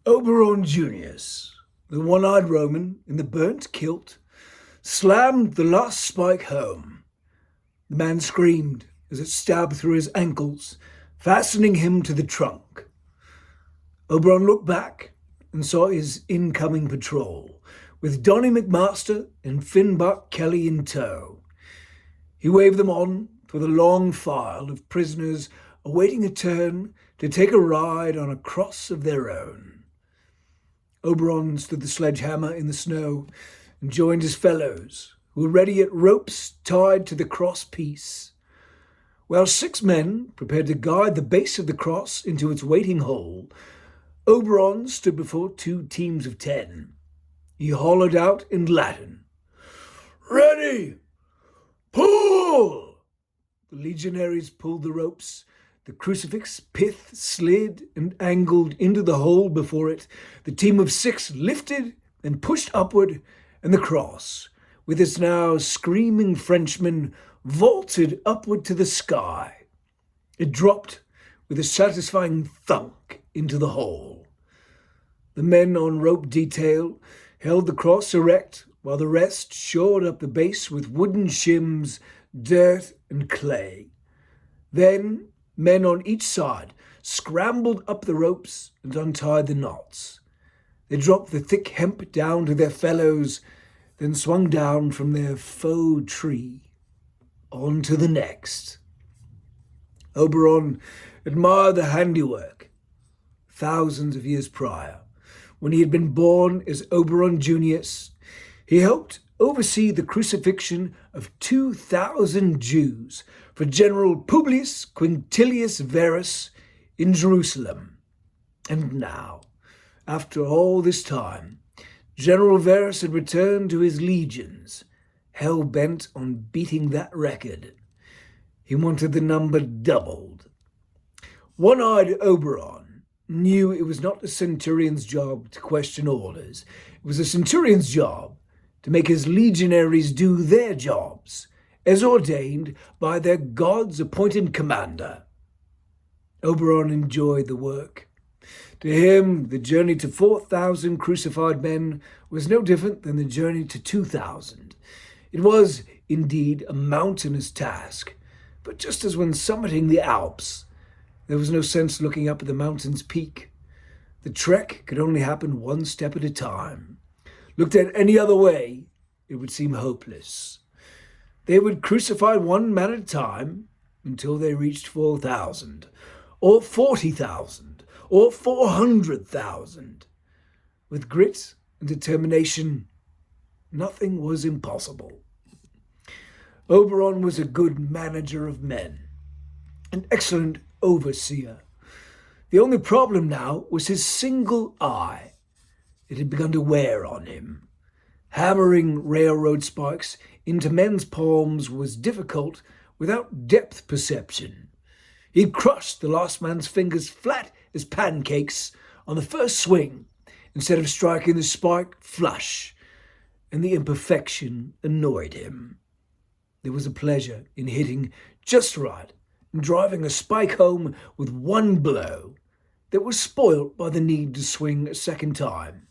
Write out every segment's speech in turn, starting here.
Oberon Junius, the one-eyed Roman in the burnt kilt, slammed the last spike home. The man screamed as it stabbed through his ankles, fastening him to the trunk. Oberon looked back and saw his incoming patrol, with Donnie McMaster and Finbark Kelly in tow. He waved them on for the long file of prisoners awaiting a turn to take a ride on a cross of their own. Oberon stood the sledgehammer in the snow and joined his fellows, who were ready at ropes tied to the cross piece. While 6 men prepared to guide the base of the cross into its waiting hole, Oberon stood before 2 teams of 10. He hollered out in Latin, "Ready! Pull!" The legionaries pulled the ropes. The crucifix pith slid and angled into the hole before it. The team of 6 lifted and pushed upward, and the cross, with its now screaming Frenchmen, vaulted upward to the sky. It dropped with a satisfying thunk into the hole. The men on rope detail held the cross erect, while the rest shored up the base with wooden shims, dirt, and clay. Then men on each side scrambled up the ropes and untied the knots. They dropped the thick hemp down to their fellows, then swung down from their faux tree. On to the next. Oberon admired the handiwork. Thousands of years prior, when he had been born as Oberon Junius, he helped oversee the crucifixion of 2,000 Jews for General Publius Quintilius Varus in Jerusalem. And now, after all this time, General Varus had returned to his legions, hell-bent on beating that record. He wanted the number doubled. One-eyed Oberon knew it was not the centurion's job to question orders. It was the centurion's job to make his legionaries do their jobs, as ordained by their God's appointed commander. Oberon enjoyed the work. To him, the journey to 4,000 crucified men was no different than the journey to 2,000. It was, indeed, a mountainous task, but just as when summiting the Alps, there was no sense looking up at the mountain's peak. The trek could only happen one step at a time. Looked at any other way, it would seem hopeless. They would crucify one man at a time until they reached 4,000, or 40,000, or 400,000. With grit and determination, nothing was impossible. Oberon was a good manager of men, an excellent overseer. The only problem now was his single eye. It had begun to wear on him. Hammering railroad spikes into men's palms was difficult without depth perception. He'd crushed the last man's fingers flat as pancakes on the first swing, instead of striking the spike flush, and the imperfection annoyed him. There was a pleasure in hitting just right and driving a spike home with one blow that was spoilt by the need to swing a second time.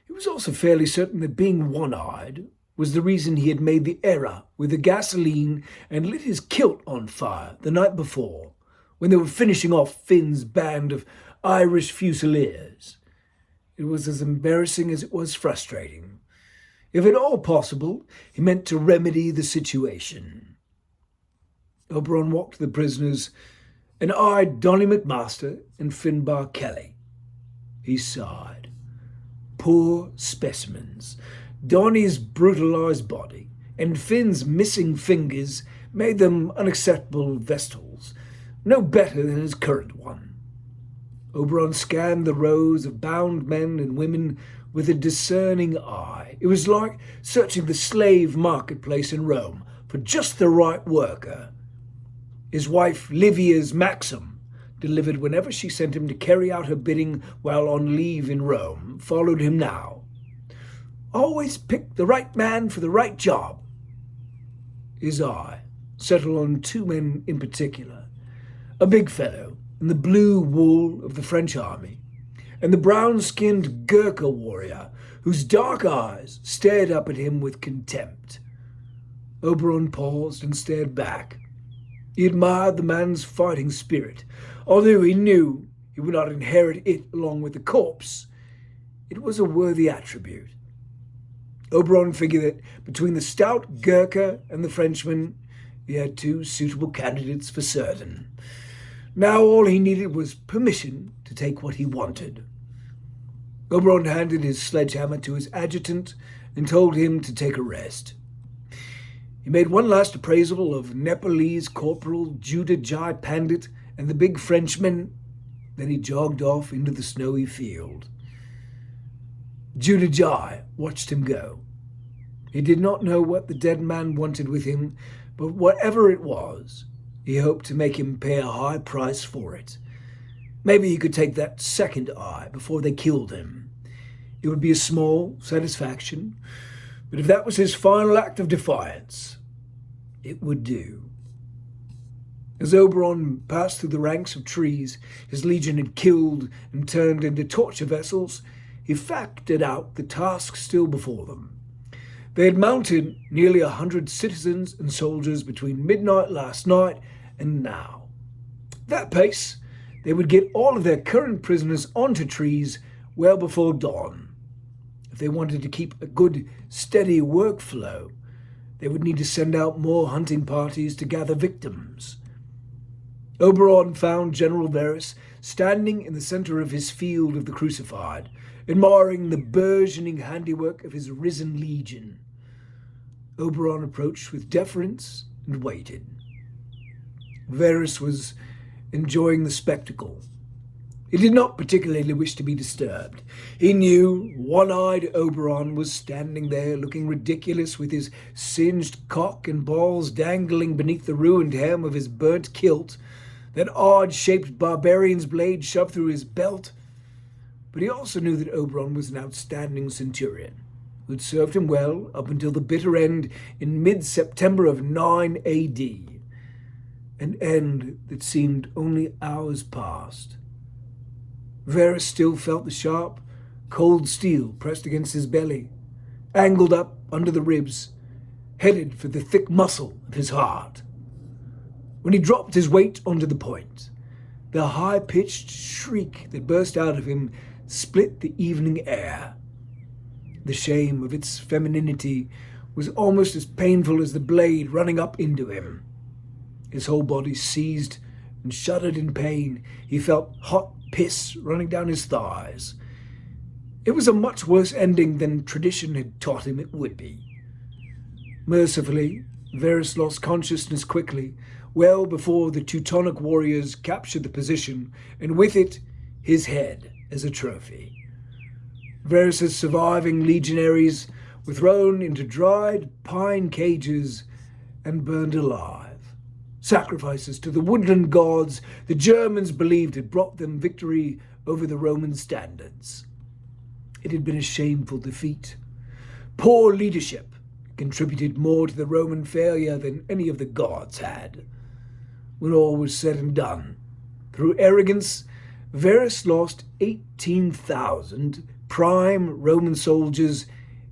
He was also fairly certain that being one-eyed was the reason he had made the error with the gasoline and lit his kilt on fire the night before, when they were finishing off Finn's band of Irish Fusiliers. It was as embarrassing as it was frustrating. If at all possible, he meant to remedy the situation. Oberon walked the prisoners and eyed Donnie McMaster and Finbark Kelly. He sighed. Poor specimens. Donnie's brutalized body and Finn's missing fingers made them unacceptable vestals, no better than his current one. Oberon scanned the rows of bound men and women with a discerning eye. It was like searching the slave marketplace in Rome for just the right worker. His wife Livia's maxim, delivered whenever she sent him to carry out her bidding while on leave in Rome, followed him now. Always pick the right man for the right job. His eye settled on 2 men in particular, a big fellow in the blue wool of the French army, and the brown-skinned Gurkha warrior, whose dark eyes stared up at him with contempt. Oberon paused and stared back. He admired the man's fighting spirit, although he knew he would not inherit it along with the corpse. It was a worthy attribute. Oberon figured that between the stout Gurkha and the Frenchman, he had two suitable candidates for certain. Now all he needed was permission to take what he wanted. Oberon handed his sledgehammer to his adjutant and told him to take a rest. He made one last appraisal of Nepalese Corporal Judah Jai Pandit and the big Frenchman. Then he jogged off into the snowy field. Judah Jai watched him go. He did not know what the dead man wanted with him, but whatever it was, he hoped to make him pay a high price for it. Maybe he could take that second eye before they killed him. It would be a small satisfaction, but if that was his final act of defiance, it would do. As Oberon passed through the ranks of trees his legion had killed and turned into torture vessels, he factored out the task still before them. They had mounted nearly 100 citizens and soldiers between midnight last night and now. At that pace, they would get all of their current prisoners onto trees well before dawn. If they wanted to keep a good, steady workflow, they would need to send out more hunting parties to gather victims. Oberon found General Varus standing in the center of his field of the crucified, admiring the burgeoning handiwork of his risen legion. Oberon approached with deference and waited. Varus was enjoying the spectacle. He did not particularly wish to be disturbed. He knew one-eyed Oberon was standing there looking ridiculous with his singed cock and balls dangling beneath the ruined hem of his burnt kilt, that odd-shaped barbarian's blade shoved through his belt. But he also knew that Oberon was an outstanding centurion, who had served him well up until the bitter end in mid-September of 9 A.D., an end that seemed only hours past. Varus still felt the sharp, cold steel pressed against his belly, angled up under the ribs, headed for the thick muscle of his heart. When he dropped his weight onto the point, the high-pitched shriek that burst out of him split the evening air. The shame of its femininity was almost as painful as the blade running up into him. His whole body seized and shuddered in pain. He felt hot piss running down his thighs. It was a much worse ending than tradition had taught him it would be. Mercifully, Varus lost consciousness quickly, well before the Teutonic warriors captured the position, and with it, his head as a trophy. Varus's surviving legionaries were thrown into dried pine cages and burned alive. Sacrifices to the woodland gods the Germans believed had brought them victory over the Roman standards. It had been a shameful defeat. Poor leadership contributed more to the Roman failure than any of the gods had. When all was said and done, through arrogance, Varus lost 18,000 prime Roman soldiers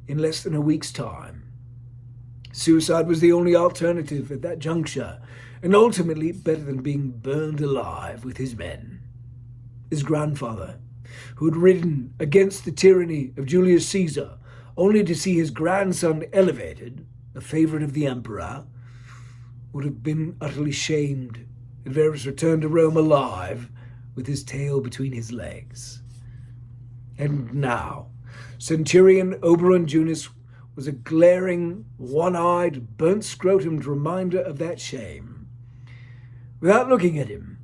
in less than a week's time. Suicide was the only alternative at that juncture, and ultimately better than being burned alive with his men. His grandfather, who had ridden against the tyranny of Julius Caesar only to see his grandson elevated, a favorite of the emperor, would have been utterly shamed had Varus returned to Rome alive with his tail between his legs. And now, Centurion Oberon Junus was a glaring, one-eyed, burnt-scrotumed reminder of that shame. Without looking at him,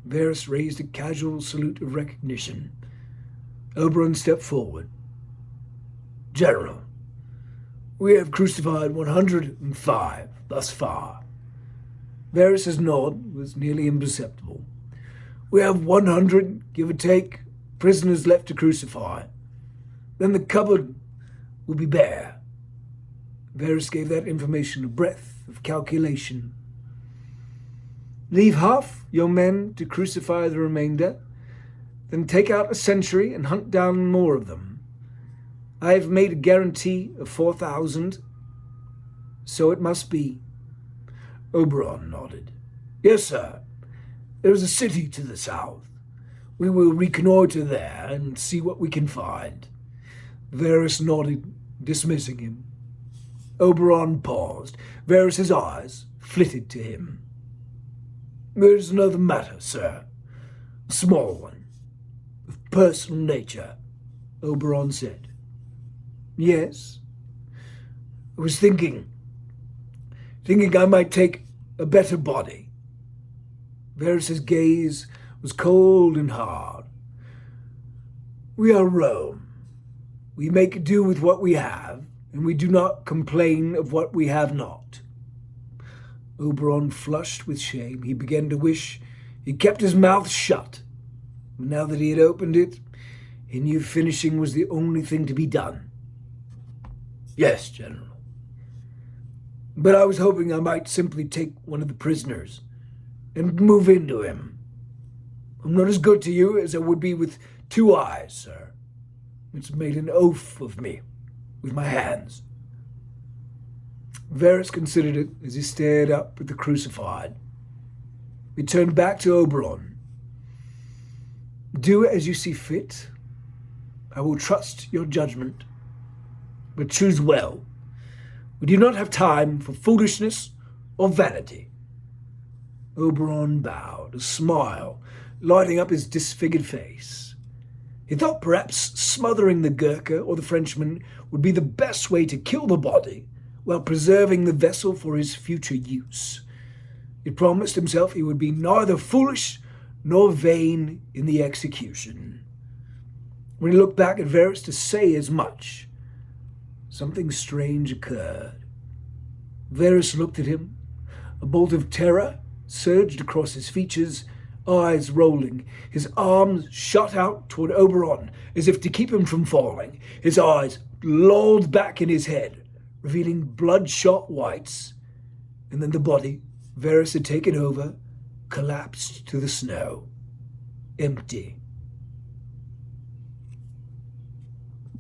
Varus raised a casual salute of recognition. Oberon stepped forward. "General, we have crucified 105 thus far." Varus's nod was nearly imperceptible. "We have 100, give or take, prisoners left to crucify. Then the cupboard will be bare." Varus gave that information a breath of calculation. "Leave half your men to crucify the remainder, then take out a sentry and hunt down more of them. I have made a guarantee of 4,000. So it must be. Oberon nodded. Yes, sir. There is a city to the south. We will reconnoiter there and see what we can find. Varys nodded, dismissing him. Oberon paused. Varys's eyes flitted to him. There is another matter, sir. A small one. Of personal nature, Oberon said. Yes? I was thinking I might take a better body. Varys's gaze was cold and hard. We are Rome. We make do with what we have, and we do not complain of what we have not. Oberon flushed with shame. He began to wish he kept his mouth shut. Now that he had opened it, he knew finishing was the only thing to be done. Yes, General. But I was hoping I might simply take one of the prisoners and move into him. I'm not as good to you as I would be with 2 eyes, sir. It's made an oath of me with my hands. Varys considered it as he stared up at the crucified. He turned back to Oberon. Do as you see fit. I will trust your judgment, but choose well. We do not have time for foolishness or vanity. Oberon bowed, a smile lighting up his disfigured face. He thought perhaps smothering the Gurkha or the Frenchman would be the best way to kill the body while preserving the vessel for his future use. He promised himself he would be neither foolish nor vain in the execution. When he looked back at Varys to say as much, something strange occurred. Varys looked at him. A bolt of terror surged across his features, eyes rolling. His arms shot out toward Oberon as if to keep him from falling. His eyes lolled back in his head, revealing bloodshot whites. And then the body Varys had taken over collapsed to the snow, empty.